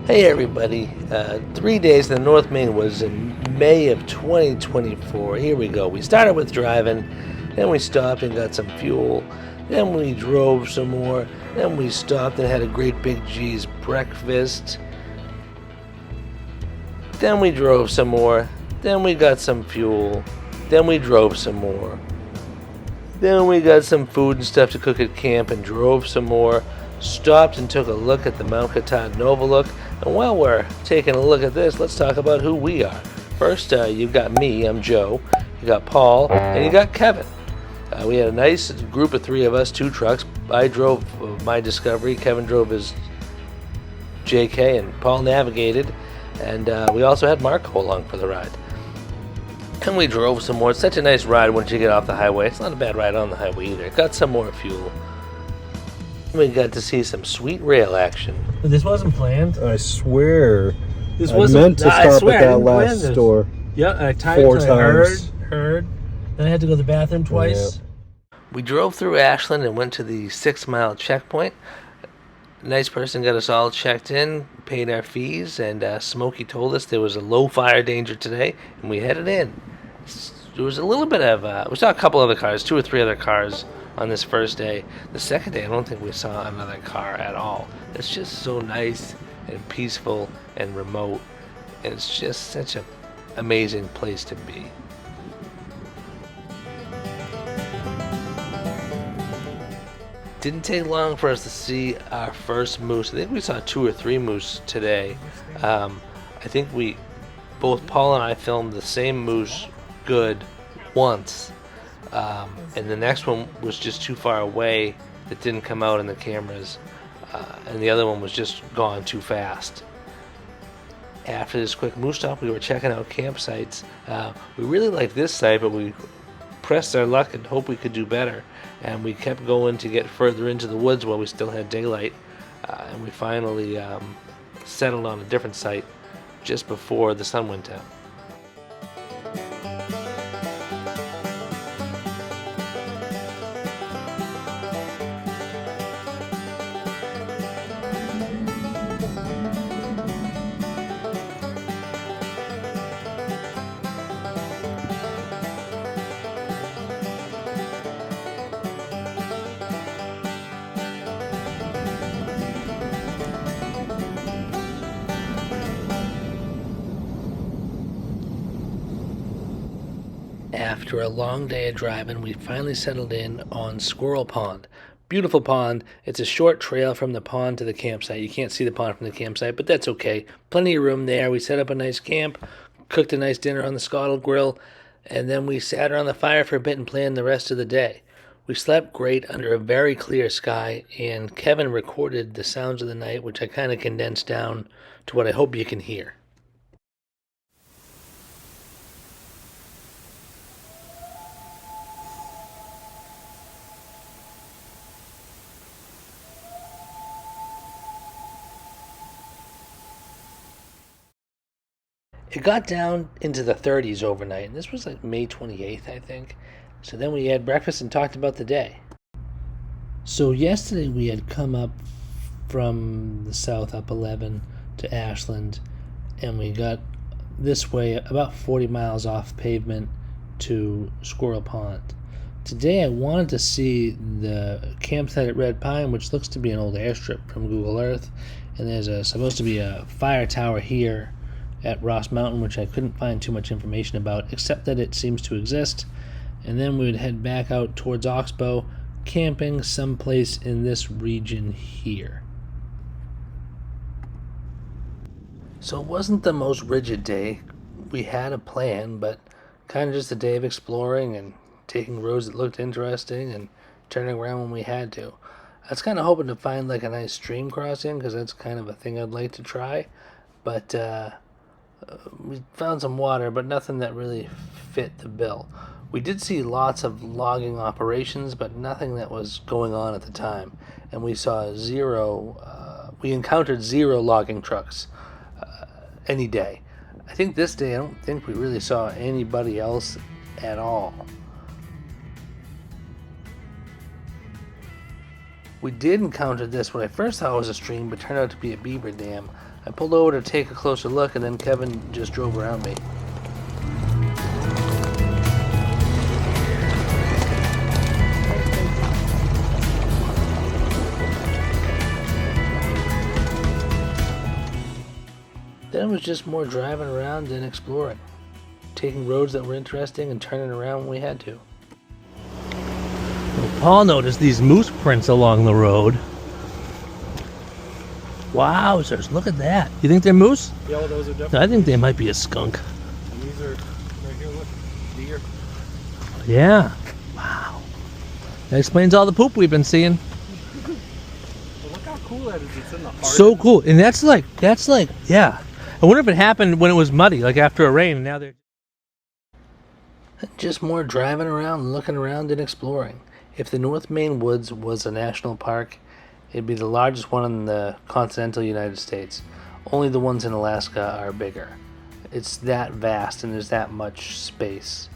Hey everybody, 3 days in the North Maine Woods in May of 2024. Here we go. We started with driving, then we stopped and got some fuel, then we drove some more, then we stopped and had a great big G's breakfast, then we drove some more, then we got some fuel, then we drove some more, then we got some food and stuff to cook at camp and drove some more, stopped and took a look at the Mount Katahdin overlook. And while we're taking a look at this, let's talk about who we are. First, you've got me, I'm Joe, you got Paul, and you got Kevin. We had a nice group of three of us, 2 trucks. I drove my Discovery, Kevin drove his JK, and Paul navigated, and we also had Marco along for the ride. And we drove some more. It's such a nice ride once you get off the highway. It's not a bad ride on the highway either. Got some more fuel. We got to see some sweet rail action. This wasn't planned. I swear. This I meant to stop at that last store. Yeah, I timed 4 it. times. Heard. Then I had to go to the bathroom twice. Yeah. We drove through Ashland and went to the 6-mile checkpoint. A nice person got us all checked in, paid our fees, and Smokey told us there was a low fire danger today, and we headed in. There was a little bit of, we saw a couple other cars, 2 or 3 other cars on this first day. The second day, I don't think we saw another car at all. It's just so nice and peaceful and remote, and it's just such an amazing place to be. Didn't take long for us to see our first moose. I think we saw 2 or 3 moose today. I think both Paul and I filmed the same moose good once. And the next one was just too far away that didn't come out in the cameras, and the other one was just gone too fast. After this quick moose stop, we were checking out campsites. We really liked this site, but we pressed our luck and hoped we could do better, and we kept going to get further into the woods while we still had daylight, and we finally settled on a different site just before the sun went down. After a long day of driving, we finally settled in on Squirrel Pond. Beautiful pond. It's a short trail from the pond to the campsite. You can't see the pond from the campsite, but that's okay. Plenty of room there. We set up a nice camp, cooked a nice dinner on the Scottle grill, and then we sat around the fire for a bit and planned the rest of the day. We slept great under a very clear sky, and Kevin recorded the sounds of the night, which I kind of condensed down to what I hope you can hear. It got down into the 30s overnight, and this was like May 28th, I think. So then we had breakfast and talked about the day. So yesterday we had come up from the south, up 11 to Ashland, and we got this way about 40 miles off pavement to Squirrel Pond. Today I wanted to see the campsite at Red Pine, which looks to be an old airstrip from Google Earth, and there's supposed to be a fire tower here at Ross Mountain, which I couldn't find too much information about, except that it seems to exist. And then we would head back out towards Oxbow, camping someplace in this region here. So it wasn't the most rigid day. We had a plan, but kind of just a day of exploring and taking roads that looked interesting and turning around when we had to. I was kind of hoping to find like a nice stream crossing, because that's kind of a thing I'd like to try, but we found some water, but nothing that really fit the bill. We did see lots of logging operations, but nothing that was going on at the time. And we saw we encountered 0 logging trucks any day. I think this day, I don't think we really saw anybody else at all. We did encounter this what I first thought was a stream, but turned out to be a beaver dam. I pulled over to take a closer look, and then Kevin just drove around me. Then it was just more driving around and exploring, taking roads that were interesting and turning around when we had to. Well, Paul noticed these moose prints along the road. Wowzers, look at that. You think they're moose? Yeah, well, those are definitely. I think they might be a skunk. And these are right here, look, deer. Yeah. Wow. That explains all the poop we've been seeing. But look how cool that is. It's in the heart. So cool. And that's like, yeah. I wonder if it happened when it was muddy, like after a rain, and now they're... Just more driving around, looking around, and exploring. If the North Maine Woods was a national park, it'd be the largest one in the continental United States. Only the ones in Alaska are bigger. It's that vast and there's that much space.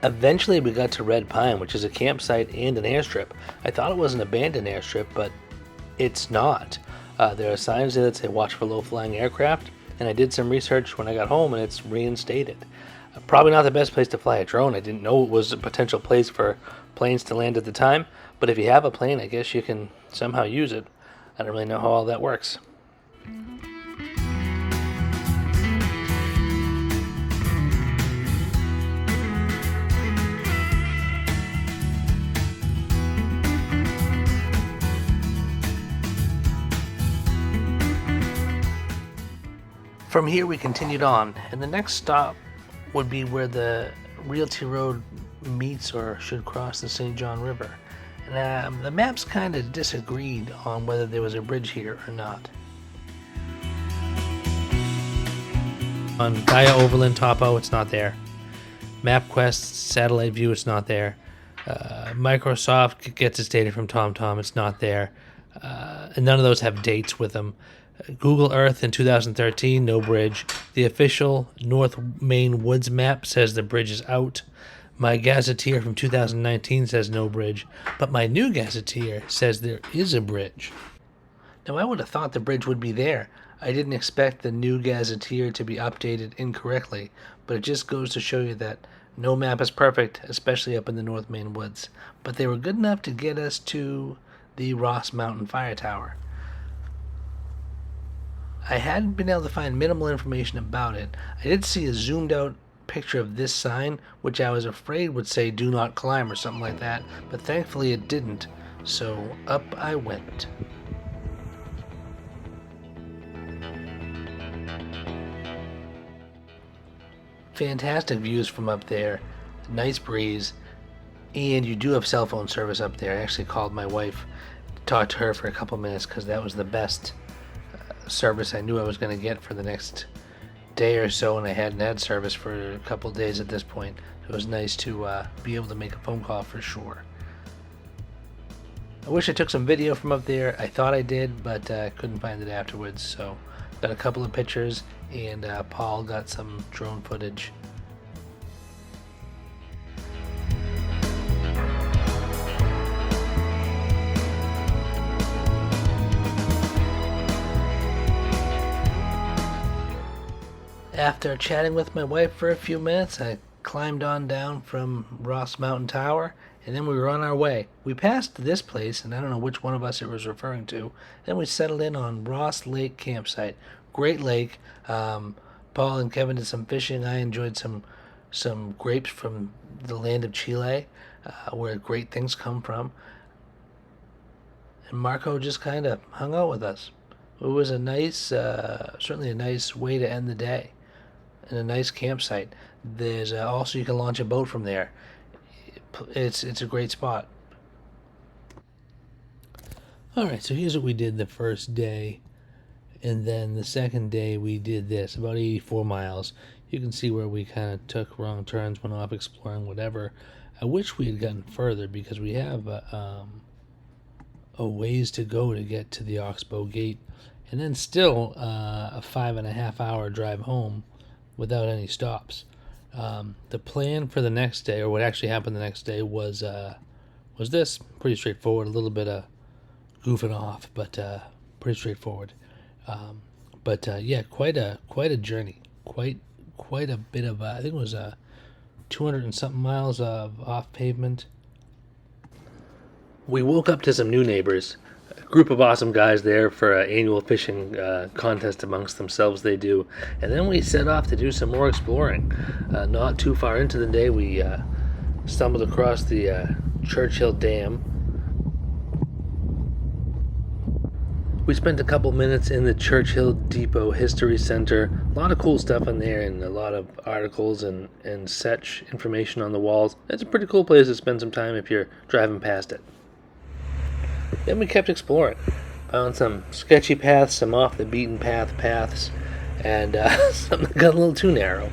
Eventually we got to Red Pine, which is a campsite and an airstrip. I thought it was an abandoned airstrip, but it's not. There are signs there that say watch for low-flying aircraft, and I did some research when I got home and it's reinstated. Probably not the best place to fly a drone. I didn't know it was a potential place for planes to land at the time, but if you have a plane, I guess you can somehow use it. I don't really know how all that works. From here we continued on, and the next stop would be where the Realty Road meets or should cross the St. John River. And the maps kind of disagreed on whether there was a bridge here or not. On Gaia Overland Topo, it's not there. MapQuest Satellite View, it's not there. Microsoft gets its data from TomTom, it's not there. And none of those have dates with them. Google Earth in 2013, no bridge. The official North Maine Woods map says the bridge is out. My gazetteer from 2019 says no bridge, but my new gazetteer says there is a bridge. Now I would have thought the bridge would be there. I didn't expect the new gazetteer to be updated incorrectly, but it just goes to show you that no map is perfect, especially up in the North Maine Woods. But they were good enough to get us to the Ross Mountain Fire Tower. I hadn't been able to find minimal information about it. I did see a zoomed out picture of this sign, which I was afraid would say do not climb or something like that, but thankfully it didn't, so up I went. Fantastic views from up there, nice breeze, and you do have cell phone service up there. I actually called my wife, talked to her for a couple minutes because that was the best service I knew I was going to get for the next day or so, and I hadn't had service for a couple of days at this point. It was nice to be able to make a phone call for sure. I wish I took some video from up there. I thought I did, but couldn't find it afterwards, so got a couple of pictures, and Paul got some drone footage. After chatting with my wife for a few minutes, I climbed on down from Ross Mountain Tower, and then we were on our way. We passed this place, and I don't know which one of us it was referring to. Then we settled in on Ross Lake Campsite. Great lake. Paul and Kevin did some fishing. I enjoyed some grapes from the land of Chile, where great things come from. And Marco just kind of hung out with us. It was a nice, certainly a nice way to end the day. And a nice campsite. There's also you can launch a boat from there. It's a great spot. Alright, so here's what we did the first day, and then the second day we did this, about 84 miles. You can see where we kind of took wrong turns, went off exploring, whatever. I wish we had gotten further because we have a ways to go to get to the Oxbow Gate, and then still a 5.5 hour drive home without any stops. The plan for the next day, or what actually happened the next day, was this pretty straightforward. A little bit of goofing off, but pretty straightforward. Yeah, quite a journey. Quite a bit of I think it was 200 and something miles of off pavement. We woke up to some new neighbors, a group of awesome guys there for an annual fishing contest amongst themselves they do, and then we set off to do some more exploring. Not too far into the day, we stumbled across the Churchill Dam. We spent a couple minutes in the Churchill Depot History Center. A lot of cool stuff in there, and a lot of articles and such information on the walls. It's a pretty cool place to spend some time if you're driving past it. Then we kept exploring. Found some sketchy paths, some off the beaten paths, and some that got a little too narrow.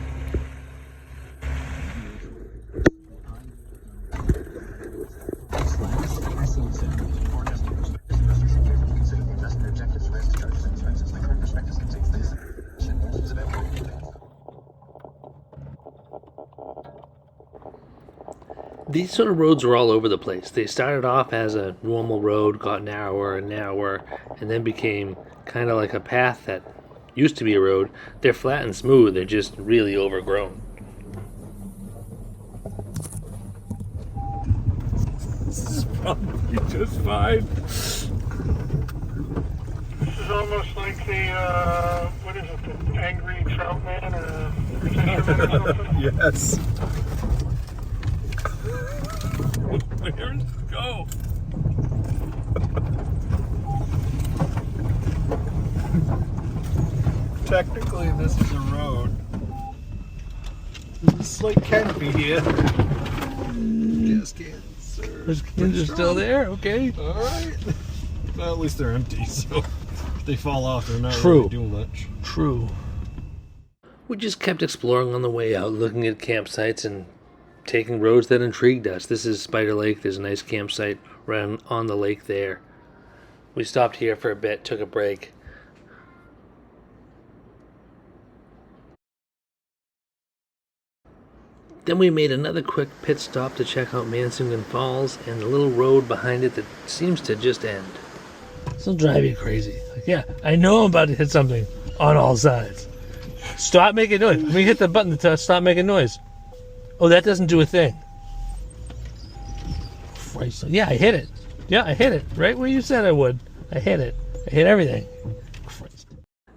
These sort of roads were all over the place. They started off as a normal road, got narrower and narrower, and then became kind of like a path that used to be a road. They're flat and smooth, they're just really overgrown. This is probably just fine. This is almost like the, what is it, the angry trout man or fisherman or something? Yes. Where's it go? Technically, this is a road. This like can be here. Gas cans. Those cans are still there, okay. Alright. Well, at least they're empty, so if they fall off, they're not True. really doing much. True. We just kept exploring on the way out, looking at campsites and taking roads that intrigued us. This is Spider Lake. There's a nice campsite right on the lake there. We stopped here for a bit, took a break. Then we made another quick pit stop to check out Mansington Falls and the little road behind it that seems to just end. This will drive you crazy. Like, yeah, I know I'm about to hit something on all sides. Stop making noise. Let me hit the button to stop making noise. Oh, that doesn't do a thing. Christ. Yeah, I hit it. Yeah, I hit it. Right where you said I would. I hit it. I hit everything. Christ.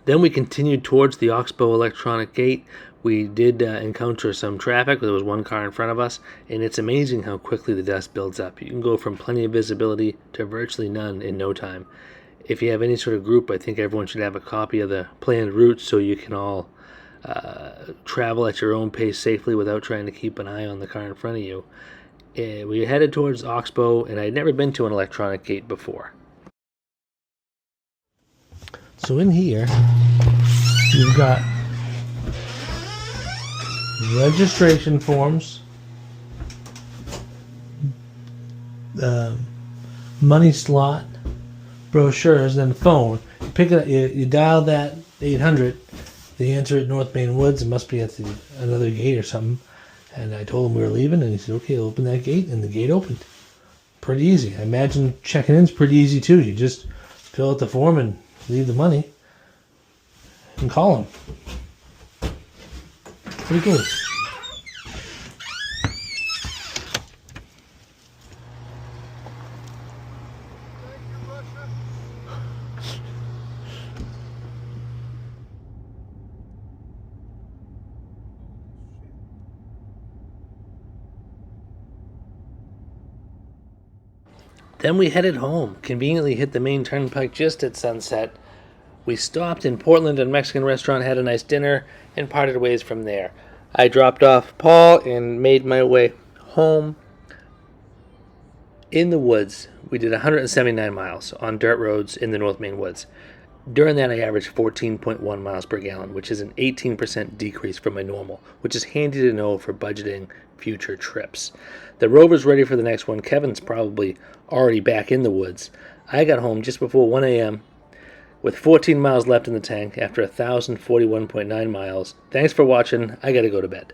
Then we continued towards the Oxbow Electronic Gate. We did encounter some traffic. There was one car in front of us, and it's amazing how quickly the dust builds up. You can go from plenty of visibility to virtually none in no time. If you have any sort of group, I think everyone should have a copy of the planned route so you can all travel at your own pace safely without trying to keep an eye on the car in front of you. We headed towards Oxbow, and I'd never been to an electronic gate before. So in here, you've got registration forms, money slot, brochures, and phone. You pick it up, you dial that 800. They answer at North Maine Woods. It must be at another gate or something. And I told him we were leaving, and he said, okay, open that gate, and the gate opened. Pretty easy. I imagine checking in's pretty easy too. You just fill out the form and leave the money and call them. Pretty cool. Then we headed home, conveniently hit the main turnpike just at sunset. We stopped in Portland at a Mexican restaurant, had a nice dinner, and parted ways from there. I dropped off Paul and made my way home. In the woods, we did 179 miles on dirt roads in the North Maine Woods. During that, I averaged 14.1 miles per gallon, which is an 18% decrease from my normal, which is handy to know for budgeting future trips. The Rover's ready for the next one. Kevin's probably already back in the woods. I got home just before 1 a.m. with 14 miles left in the tank after 1,041.9 miles. Thanks for watching. I gotta go to bed.